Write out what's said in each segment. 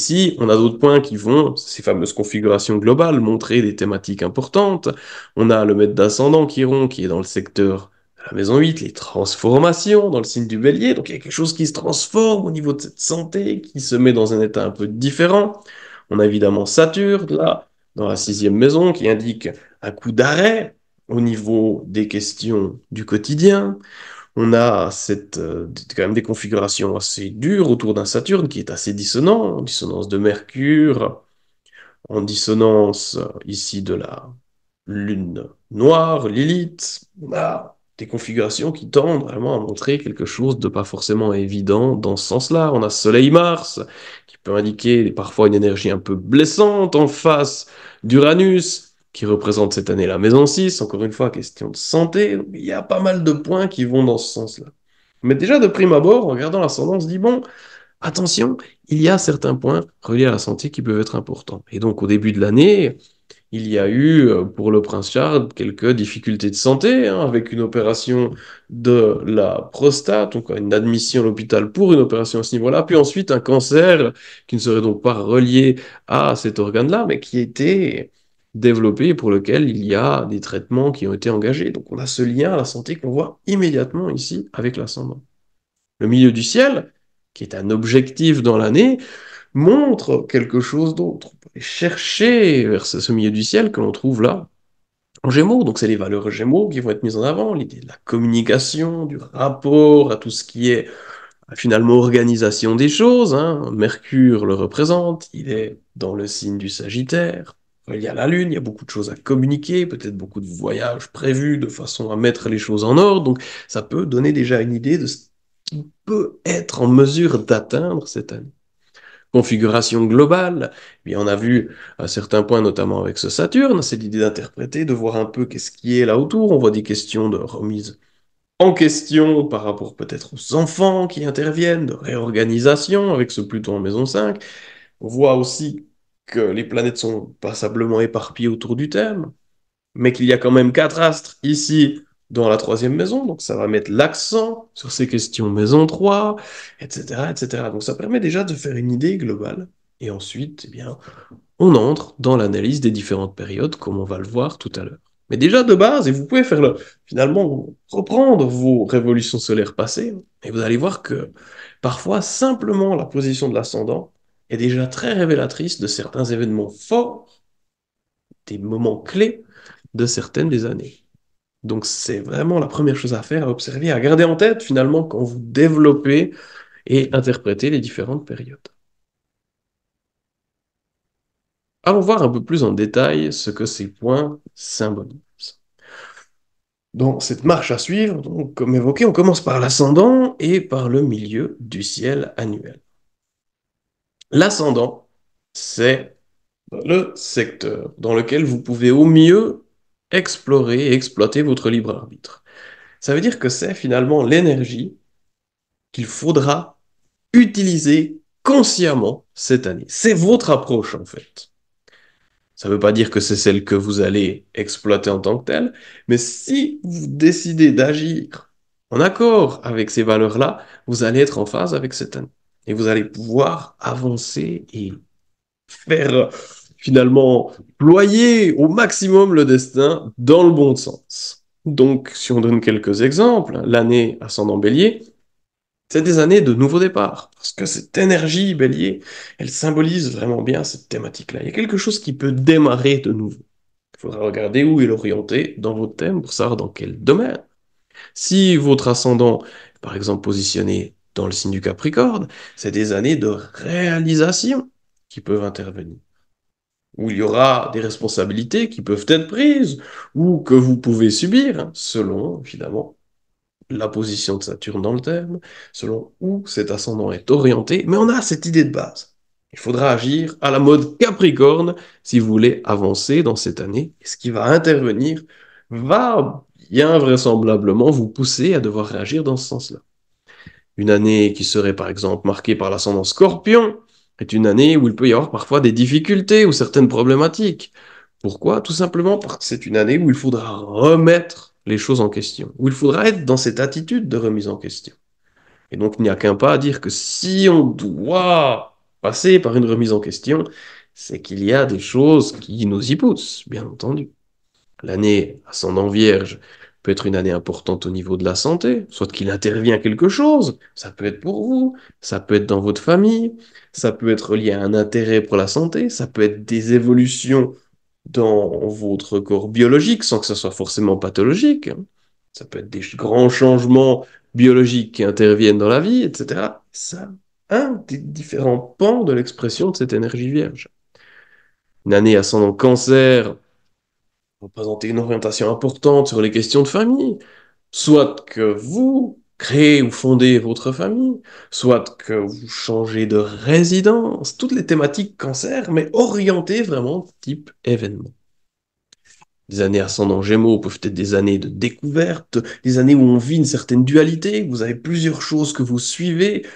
ici, on a d'autres points qui vont, ces fameuses configurations globales, montrer des thématiques importantes. On a le maître d'ascendant Chiron qui est dans le secteur de la maison 8, les transformations dans le signe du bélier. Donc il y a quelque chose qui se transforme au niveau de cette santé, qui se met dans un état un peu différent. On a évidemment Saturne, là, dans la sixième maison, qui indique un coup d'arrêt au niveau des questions du quotidien. On a quand même des configurations assez dures autour d'un Saturne qui est assez dissonant, en dissonance de Mercure, en dissonance ici de la Lune noire, Lilith. On a des configurations qui tendent vraiment à montrer quelque chose de pas forcément évident dans ce sens-là. On a Soleil-Mars, qui peut indiquer parfois une énergie un peu blessante en face d'Uranus, qui représente cette année la maison 6, encore une fois, question de santé. Donc, il y a pas mal de points qui vont dans ce sens-là. Mais déjà, de prime abord, en regardant l'ascendant, on se dit, bon, attention, il y a certains points reliés à la santé qui peuvent être importants. Et donc, au début de l'année, il y a eu, pour le prince Charles, quelques difficultés de santé, hein, avec une opération de la prostate, donc une admission à l'hôpital pour une opération à ce niveau-là, puis ensuite un cancer qui ne serait donc pas relié à cet organe-là, mais qui était développé et pour lequel il y a des traitements qui ont été engagés. Donc on a ce lien à la santé qu'on voit immédiatement ici avec l'ascendant. Le milieu du ciel, qui est un objectif dans l'année, montre quelque chose d'autre. On peut aller chercher vers ce milieu du ciel que l'on trouve là, en Gémeaux. Donc c'est les valeurs Gémeaux qui vont être mises en avant, l'idée de la communication, du rapport à tout ce qui est finalement organisation des choses, hein. Mercure le représente, il est dans le signe du Sagittaire. Il y a la Lune, il y a beaucoup de choses à communiquer, peut-être beaucoup de voyages prévus de façon à mettre les choses en ordre. Donc ça peut donner déjà une idée de ce qui peut être en mesure d'atteindre cette année. Configuration globale, eh bien, on a vu à certains points, notamment avec ce Saturne, c'est l'idée d'interpréter, de voir un peu qu'est-ce qui est là autour. On voit des questions de remise en question par rapport peut-être aux enfants qui interviennent, de réorganisation avec ce Pluton en maison 5. On voit aussi que les planètes sont passablement éparpillées autour du thème, mais qu'il y a quand même quatre astres ici dans la troisième maison, donc ça va mettre l'accent sur ces questions maison 3, etc., etc. Donc ça permet déjà de faire une idée globale. Et ensuite, eh bien, on entre dans l'analyse des différentes périodes, comme on va le voir tout à l'heure. Mais déjà de base, et vous pouvez faire finalement reprendre vos révolutions solaires passées, et vous allez voir que parfois simplement la position de l'ascendant est déjà très révélatrice de certains événements forts, des moments clés de certaines des années. Donc c'est vraiment la première chose à faire, à observer, à garder en tête finalement quand vous développez et interprétez les différentes périodes. Allons voir un peu plus en détail ce que ces points symbolisent. Dans cette marche à suivre, donc, comme évoqué, on commence par l'ascendant et par le milieu du ciel annuel. L'ascendant, c'est le secteur dans lequel vous pouvez au mieux explorer et exploiter votre libre arbitre. Ça veut dire que c'est finalement l'énergie qu'il faudra utiliser consciemment cette année. C'est votre approche en fait. Ça ne veut pas dire que c'est celle que vous allez exploiter en tant que telle, mais si vous décidez d'agir en accord avec ces valeurs-là, vous allez être en phase avec cette année. Et vous allez pouvoir avancer et faire finalement ployer au maximum le destin dans le bon sens. Donc, si on donne quelques exemples, l'année ascendant bélier, c'est des années de nouveau départ, parce que cette énergie bélier, elle symbolise vraiment bien cette thématique-là. Il y a quelque chose qui peut démarrer de nouveau. Il faudra regarder où est l'orienté dans votre thème pour savoir dans quel domaine. Si votre ascendant est par exemple positionné dans le signe du Capricorne, c'est des années de réalisation qui peuvent intervenir, où il y aura des responsabilités qui peuvent être prises ou que vous pouvez subir, hein, selon, évidemment, la position de Saturne dans le thème, selon où cet ascendant est orienté, mais on a cette idée de base. Il faudra agir à la mode Capricorne si vous voulez avancer dans cette année. Et ce qui va intervenir va bien vraisemblablement vous pousser à devoir réagir dans ce sens-là. Une année qui serait par exemple marquée par l'ascendant Scorpion est une année où il peut y avoir parfois des difficultés ou certaines problématiques. Pourquoi? Tout simplement parce que c'est une année où il faudra remettre les choses en question, où il faudra être dans cette attitude de remise en question. Et donc, il n'y a qu'un pas à dire que si on doit passer par une remise en question, c'est qu'il y a des choses qui nous y poussent, bien entendu. L'année ascendant vierge peut être une année importante au niveau de la santé, soit qu'il intervient quelque chose, ça peut être pour vous, ça peut être dans votre famille, ça peut être lié à un intérêt pour la santé, ça peut être des évolutions dans votre corps biologique sans que ça soit forcément pathologique, hein. Ça peut être des grands changements biologiques qui interviennent dans la vie, etc. Ça, un des différents pans de l'expression de cette énergie vierge. Une année ascendant cancer représenter une orientation importante sur les questions de famille, soit que vous créez ou fondez votre famille, soit que vous changez de résidence, toutes les thématiques cancer, mais orientées vraiment type événement. Les années ascendant Gémeaux peuvent être des années de découverte, des années où on vit une certaine dualité, vous avez plusieurs choses que vous suivez,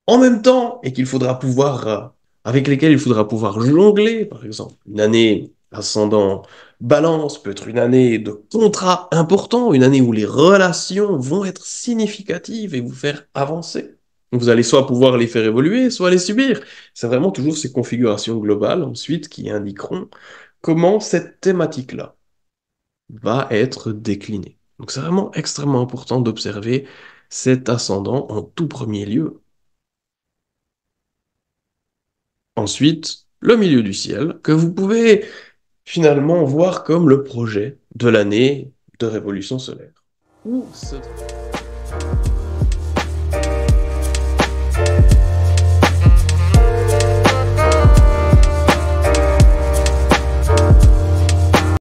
en même temps et qu'il faudra pouvoir, avec lesquels il faudra pouvoir jongler, par exemple. Une année ascendant Balance peut être une année de contrat important, une année où les relations vont être significatives et vous faire avancer. Vous allez soit pouvoir les faire évoluer, soit les subir. C'est vraiment toujours ces configurations globales ensuite qui indiqueront comment cette thématique-là va être déclinée. Donc c'est vraiment extrêmement important d'observer cet ascendant en tout premier lieu. Ensuite, le milieu du ciel, que vous pouvez finalement voir comme le projet de l'année de révolution solaire. Où se